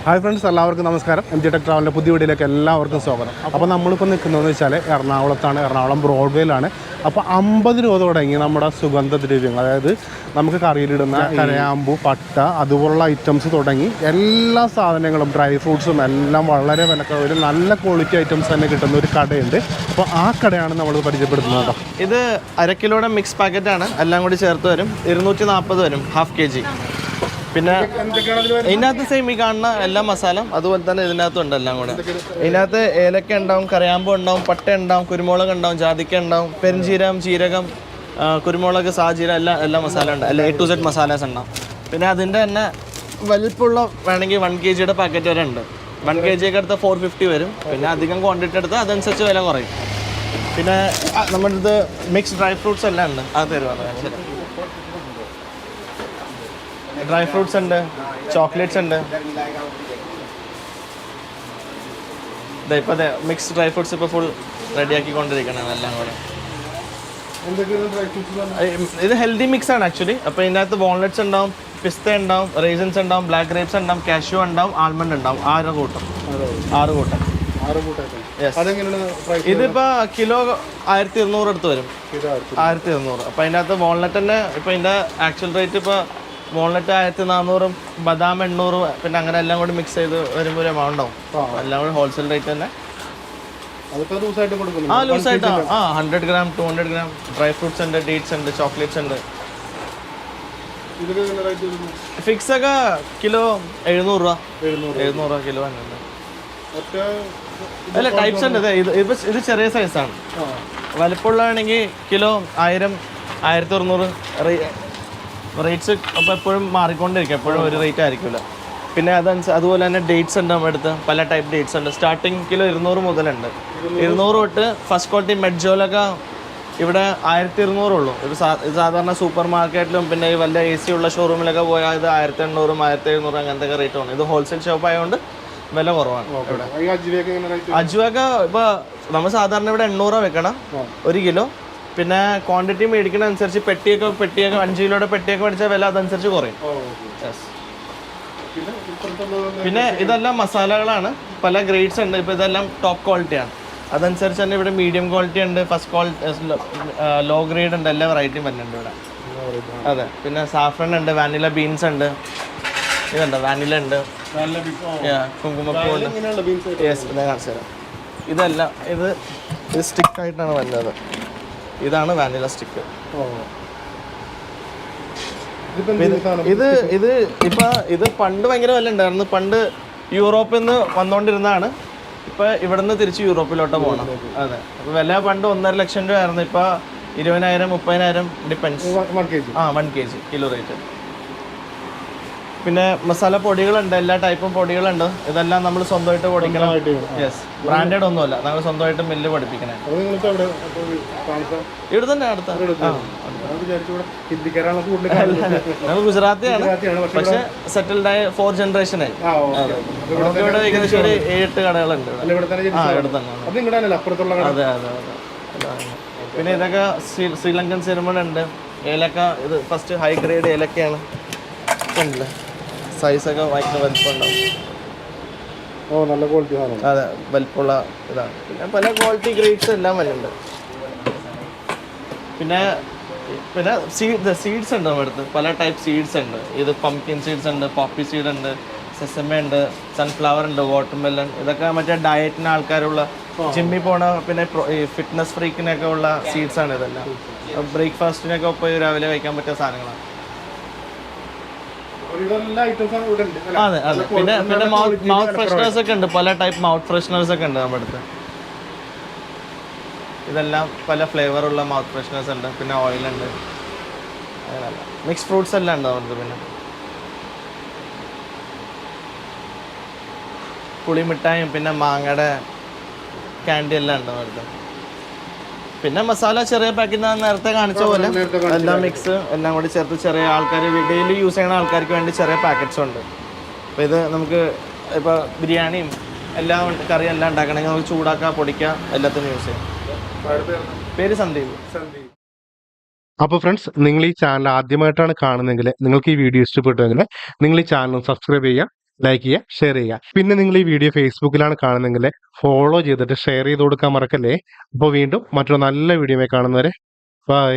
Hi friends, എല്ലാവർക്കും നമസ്കാരം. MG Tech ട്രാവലിൻ്റെ പുതിയ വീഡിയോയിലേക്ക് എല്ലാവർക്കും സ്വാഗതം. അപ്പോൾ നമ്മളിപ്പോൾ നിൽക്കുന്നതെന്ന് വെച്ചാൽ എറണാകുളത്താണ്. എറണാകുളം ബ്രോഡ്വേയിലാണ്. അപ്പോൾ 50 രൂപ തുടങ്ങി നമ്മുടെ സുഗന്ധദ്രവ്യങ്ങൾ, അതായത് നമുക്ക് കറിയിലിടുന്ന കരയാമ്പു, പട്ട, അതുപോലുള്ള ഐറ്റംസ് തുടങ്ങി എല്ലാ സാധനങ്ങളും, ഡ്രൈ ഫ്രൂട്ട്സും എല്ലാം വളരെ വിലക്കുറവിൽ നല്ല ക്വാളിറ്റി ഐറ്റംസ് തന്നെ കിട്ടുന്ന ഒരു കടയുണ്ട്. അപ്പോൾ ആ കടയാണ് നമ്മൾ പരിചയപ്പെടുത്തുന്നത് കേട്ടോ. ഇത് 1/2 കിലോയുടെ മിക്സ് പാക്കറ്റാണ്. എല്ലാം കൂടി ചേർത്ത് വരും 240 വരും, ½ kg. പിന്നെ ഇതിനകത്ത് സെയിം ഈ കാണുന്ന എല്ലാ മസാല അതുപോലെ തന്നെ ഇതിനകത്തുണ്ട് എല്ലാം കൂടെ. ഇതിനകത്ത് ഏലക്ക ഉണ്ടാവും, കരയാമ്പ് ഉണ്ടാവും, പട്ട ഉണ്ടാവും, കുരുമുളക് ഉണ്ടാവും, ജാതിക്ക ഉണ്ടാവും, പെരുംജീരകം, ജീരകം, കുരുമുളക്, സാജീര എല്ലാ മസാല ഉണ്ട്. എല്ലാ A to Z മസാലാസ് ഉണ്ടാവും. പിന്നെ അതിൻ്റെ തന്നെ വലിപ്പമുള്ള വേണമെങ്കിൽ 1 kg പാക്കറ്റ് വരെ ഉണ്ട്. 1 kg ഒക്കെ എടുത്താൽ 450 വരും. പിന്നെ അധികം ക്വാണ്ടിറ്റി എടുത്താൽ അതനുസരിച്ച് വില കുറയും. പിന്നെ നമ്മുടെ ഇത് മിക്സ് ഡ്രൈ ഫ്രൂട്ട്സ് എല്ലാം ഉണ്ട്. അത് തരുവാണ്. ശരി, ഡ്രൈ ഫ്രൂട്ട്സ് ഉണ്ട്, ചോക്ലേറ്റ്സ് ഉണ്ട്. ഇപ്പോൾ അതെ മിക്സ് ഡ്രൈ ഫ്രൂട്ട്സ് ഇപ്പോൾ ഫുൾ റെഡിയാക്കിക്കൊണ്ടിരിക്കണം എല്ലാം കൂടെ. ഇത് ഹെൽത്തി മിക്സ് ആണ് ആക്ച്വലി. അപ്പോൾ ഇതിനകത്ത് വാൾനട്ട്സ് ഉണ്ടാവും, പിസ്ത ഉണ്ടാവും, റേസിൻസ് ഉണ്ടാവും, ബ്ലാക്ക് ഗ്രേപ്സ് ഉണ്ടാവും, കാഷ്യൂ ഉണ്ടാവും, ആൽമണ്ട് ഉണ്ടാവും. 6 കൂട്ടം. ഇതിപ്പോ കിലോ 1200 അടുത്ത് വരും. 1200. അപ്പോൾ അതിനകത്ത് വാൾനട്ട് തന്നെ ഇപ്പോൾ ഇതിൻ്റെ ആക്ച്വൽ റേറ്റ് ഇപ്പോൾ വാൾനട്ട് 1400, ബദാം 800, പിന്നെ അങ്ങനെ എല്ലാം കൂടി മിക്സ് ചെയ്ത് വരുമ്പോൾ ഒരു എമൗണ്ട് ആവും. എല്ലാം കൂടി ഹോൾസെയിൽ റേറ്റ് തന്നെ. ലൂസായിട്ട് 100 gram 200 gram ഡ്രൈ ഫ്രൂട്ട്സ് ഉണ്ട്, ഡേറ്റ്സ് ഉണ്ട്, ചോക്ലേറ്റ്സ് ഉണ്ട്. ഫിക്സ് ഒക്കെ കിലോ 700 രൂപ. 700 രൂപ കിലോ തന്നെ. അല്ല, ടൈപ്സ് ഉണ്ട്. ഇത് ചെറിയ സൈസാണ്. വലിപ്പമുള്ളതാണെങ്കിൽ കിലോ 1000, 1100. റേറ്റ്സ് അപ്പോൾ എപ്പോഴും മാറിക്കൊണ്ടിരിക്കും, എപ്പോഴും ഒരു റേറ്റ് ആയിരിക്കില്ല. പിന്നെ അതുപോലെ തന്നെ ഡേറ്റ്സ് ഉണ്ട് നമ്മുടെ അടുത്ത്. പല ടൈപ്പ് ഡേറ്റ്സ് ഉണ്ട്. Starting kilo 200 മുതലുണ്ട്. 200 തൊട്ട് ഫസ്റ്റ് ക്വാളിറ്റി മെഡ്ജോലൊക്കെ ഇവിടെ 1200 ഉള്ളൂ. ഇത് സാധാരണ സൂപ്പർ മാർക്കറ്റിലും പിന്നെ ഈ വലിയ AC ഉള്ള ഷോറൂമിലൊക്കെ പോയാൽ ഇത് 1800, 1700 അങ്ങനത്തെ റേറ്റ് ആണ്. ഇത് ഹോൾസെയിൽ ഷോപ്പ് ആയതുകൊണ്ട് വില കുറവാണ്. അജുവൊക്കെ ഇപ്പോൾ നമ്മൾ സാധാരണ ഇവിടെ 800 വെക്കണം 1 കിലോ. പിന്നെ ക്വാണ്ടിറ്റി മേടിക്കുന്ന അനുസരിച്ച് പെട്ടിയൊക്കെ 5 കിലോയുടെ പെട്ടിയൊക്കെ മേടിച്ചാൽ വില അതനുസരിച്ച് കുറയും. പിന്നെ ഇതെല്ലാം മസാലകളാണ്. പല ഗ്രേഡ്സ് ഉണ്ട്. ഇപ്പോൾ ഇതെല്ലാം ടോപ്പ് ക്വാളിറ്റിയാണ്. അതനുസരിച്ച് തന്നെ ഇവിടെ മീഡിയം ക്വാളിറ്റി ഉണ്ട്, ഫസ്റ്റ് ക്വാളിറ്റി, ലോ ഗ്രേഡ് ഉണ്ട്. എല്ലാ വെറൈറ്റിയും വരുന്നുണ്ട് ഇവിടെ. അതെ. പിന്നെ സാഫ്രൺ ഉണ്ട്, വാനില ബീൻസ് ഉണ്ട്. ഇതുണ്ട്, വാനില ഉണ്ട്, കുങ്കുമപ്പൂ ഉണ്ട്. യെസ്, ഞാൻ കാണിച്ചു തരാം. ഇതെല്ലാം ഇത് സ്റ്റിക്കായിട്ടാണ് വരുന്നത്. ഇതാണ് വാനില സ്റ്റിക്ക്. ഇത് പണ്ട് ഭയങ്കര വില ഉണ്ടായിരുന്നു. പണ്ട് യൂറോപ്പിൽ നിന്ന് വന്നുകൊണ്ടിരുന്നതാണ്. ഇപ്പം ഇവിടെ നിന്ന് തിരിച്ച് യൂറോപ്പിലോട്ട് പോകണം. അതെ. അപ്പോൾ വില പണ്ട് 1.5 ലക്ഷം രൂപ ആയിരുന്നു. ഇപ്പോൾ 20,000, 30,000 ഡിപ്പെൻസ്. 1 kg kilo rate. പിന്നെ മസാല പൊടികളുണ്ട്, എല്ലാ ടൈപ്പും പൊടികളുണ്ട്. ഇതെല്ലാം നമ്മൾ സ്വന്തമായിട്ട് പൊടിക്കണം. യെസ്, ബ്രാൻഡഡ് ഒന്നുമല്ല, നമ്മൾ സ്വന്തമായിട്ട് മില്ല് പഠിപ്പിക്കണേ. ഇവിടെ തന്നെ അടുത്ത. നമ്മൾ ഗുജറാത്തിയാണ്, പക്ഷെ സെറ്റിൽഡ് ആയ 4 ജനറേഷനായി. നമുക്ക് ഇവിടെ ഏകദേശം ഒരു 7-8 കടകളുണ്ട് ഇവിടെ തന്നെ. അതെ അതെ അതെ. പിന്നെ ഇതൊക്കെ ശ്രീലങ്കൻ സിനിമ ഉണ്ട്. ഏലക്ക, ഇത് ഫസ്റ്റ് ഹൈ ഗ്രേഡ് ഏലക്കയാണ്. ഉണ്ടല്ലേ, സൈസൊക്കെ ഭയങ്കര വലിപ്പമുണ്ടാവും. നല്ല ക്വാളിറ്റി. അതെ, വലിപ്പമുള്ള ഇതാണ്. പിന്നെ പല ക്വാളിറ്റി ഗ്രേഡ്സ് എല്ലാം വരുന്നുണ്ട്. പിന്നെ സീഡ്സ് ഉണ്ട് നമ്മുടെ അടുത്ത്. പല ടൈപ്പ് സീഡ്സ് ഉണ്ട്. ഇത് പംകിൻ സീഡ്സ് ഉണ്ട്, പോപ്പി സീഡ് ഉണ്ട്, സെസമ ഉണ്ട്, സൺഫ്ലവർ ഉണ്ട്, വാട്ടർമെലൺ. ഇതൊക്കെ മറ്റേ ഡയറ്റിന് ആൾക്കാരുള്ള, ജിമ്മിൽ പോണ, പിന്നെ ഈ ഫിറ്റ്നസ് ഫ്രീക്കിനൊക്കെ ഉള്ള സീഡ്സ് ആണ് ഇതെല്ലാം. ബ്രേക്ക്ഫാസ്റ്റിനൊക്കെ ഒപ്പം രാവിലെ കഴിക്കാൻ പറ്റിയ സാധനങ്ങളാണ്. അതെ അതെ. പിന്നെ മൗത്ത് ഫ്രഷ്നേഴ്സ് ഒക്കെ ഉണ്ട്. പല ടൈപ്പ് മൗത്ത് ഫ്രഷ്നേഴ്സ് ഒക്കെ ഉണ്ട് നമ്മുടെ അടുത്ത്. ഇതെല്ലാം പല ഫ്ലേവറുള്ള മൗത്ത് ഫ്രഷ്നേഴ്സ് ഉണ്ട്. പിന്നെ ഓയിലുണ്ട്. അങ്ങനെയല്ല, മിക്സ് ഫ്രൂട്ട്സ് എല്ലാം ഉണ്ട് നമ്മുടെ. പിന്നെ പുളിമിഠായും പിന്നെ മാങ്ങയുടെ ക്യാൻഡി എല്ലാം ഉണ്ട് നമ്മുടെ. പിന്നെ മസാല ചെറിയ പാക്കറ്റ് നേരത്തെ കാണിച്ച പോലെ എല്ലാം മിക്സ് എല്ലാം കൂടി ചേർത്ത് ചെറിയ ആൾക്കാർ ഡെയിലി യൂസ് ചെയ്യുന്ന ആൾക്കാർക്ക് വേണ്ടി ചെറിയ പാക്കറ്റ്സ് ഉണ്ട്. അപ്പോൾ ഇത് നമുക്ക് ഇപ്പോൾ ബിരിയാണിയും എല്ലാം കറിയും എല്ലാം ഉണ്ടാക്കണമെങ്കിൽ നമുക്ക് ചൂടാക്കുക, പൊടിക്കുക, എല്ലാത്തിനും യൂസ് ചെയ്യാം. പേര് സന്ദീപ്. അപ്പോൾ ഫ്രണ്ട്സ്, നിങ്ങൾ ഈ ചാനൽ ആദ്യമായിട്ടാണ് കാണുന്നതെങ്കിൽ നിങ്ങൾക്ക് ഈ വീഡിയോ ഇഷ്ടപ്പെട്ടുവെങ്കിൽ നിങ്ങൾ ഈ ചാനൽ സബ്സ്ക്രൈബ് ചെയ്യുക. ലൈക്ക് ചെയ്യുക, ഷെയർ ചെയ്യുക. പിന്നെ നിങ്ങൾ ഈ വീഡിയോ ഫേസ്ബുക്കിലാണ് കാണുന്നതെങ്കിൽ ഫോളോ ചെയ്തിട്ട് ഷെയർ ചെയ്ത് കൊടുക്കാൻ മറക്കല്ലേ. അപ്പോൾ വീണ്ടും മറ്റൊരു നല്ല വീഡിയോ കാണുന്നവരെ ബൈ.